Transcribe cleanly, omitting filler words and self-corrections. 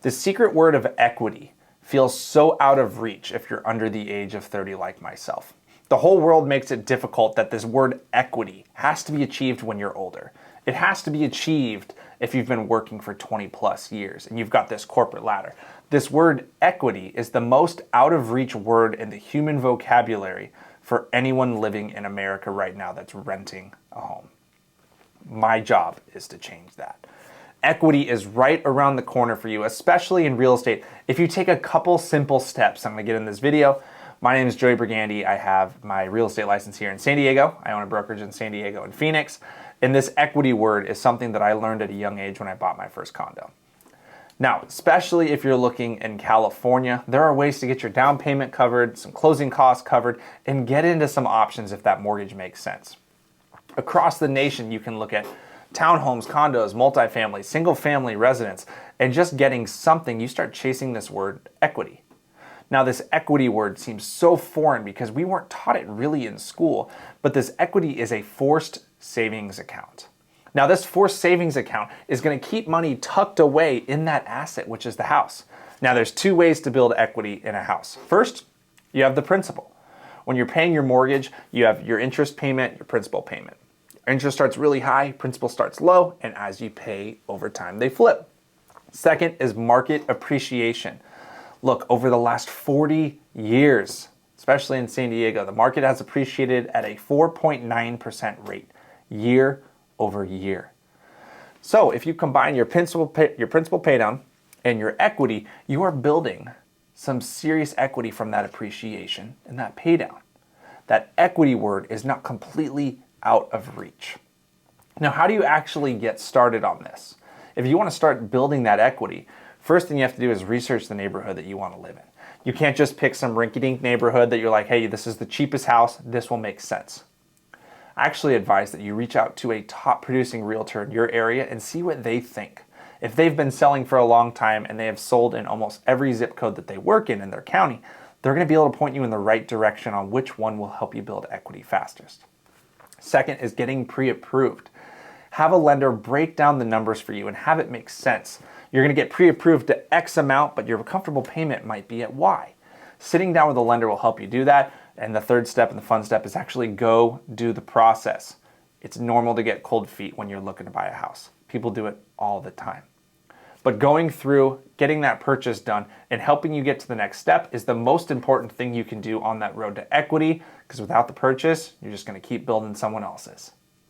The secret word of equity feels so out of reach if you're under the age of 30 like myself. The whole world makes it difficult that this word equity has to be achieved when you're older. It has to be achieved if you've been working for 20 plus years and you've got this corporate ladder. This word equity is the most out of reach word in the human vocabulary for anyone living in America right now that's renting a home. My job is to change that. Equity is right around the corner for you, especially in real estate. If you take a couple simple steps, I'm going to get in this video. My name is Joey Brigandy. I have my real estate license here in San Diego. I own a brokerage in San Diego and Phoenix. And this equity word is something that I learned at a young age when I bought my first condo. Now, especially if you're looking in California, there are ways to get your down payment covered, some closing costs covered, and get into some options if that mortgage makes sense. Across the nation, you can look at townhomes, condos, multifamily, single family residence, and just getting something, you start chasing this word equity. Now, this equity word seems so foreign because we weren't taught it really in school, but this equity is a forced savings account. Now, this forced savings account is going to keep money tucked away in that asset, which is the house. Now, there's two ways to build equity in a house. First, you have the principal. When you're paying your mortgage, you have your interest payment, your principal payment. Interest starts really high, principal starts low, and as you pay over time, they flip. Second is market appreciation. Look, over the last 40 years, especially in San Diego, the market has appreciated at a 4.9% rate year over year. So if you combine your principal pay down and your equity, you are building some serious equity from that appreciation and that pay down. That equity word is not completely out of reach. Now, how do you actually get started on this? If you want to start building that equity, first thing you have to do is research the neighborhood that you want to live in. You can't just pick some rinky-dink neighborhood that you're like, hey, this is the cheapest house, this will make sense. I actually advise that you reach out to a top producing realtor in your area and see what they think. If they've been selling for a long time and they have sold in almost every zip code that they work in their county, they're going to be able to point you in the right direction on which one will help you build equity fastest. Second is getting pre-approved. Have a lender break down the numbers for you and have it make sense. You're going to get pre-approved to X amount, but your comfortable payment might be at Y. Sitting down with a lender will help you do that. And the third step and the fun step is actually go do the process. It's normal to get cold feet when you're looking to buy a house. People do it all the time. But going through, getting that purchase done, and helping you get to the next step is the most important thing you can do on that road to equity, because without the purchase, you're just going to keep building someone else's.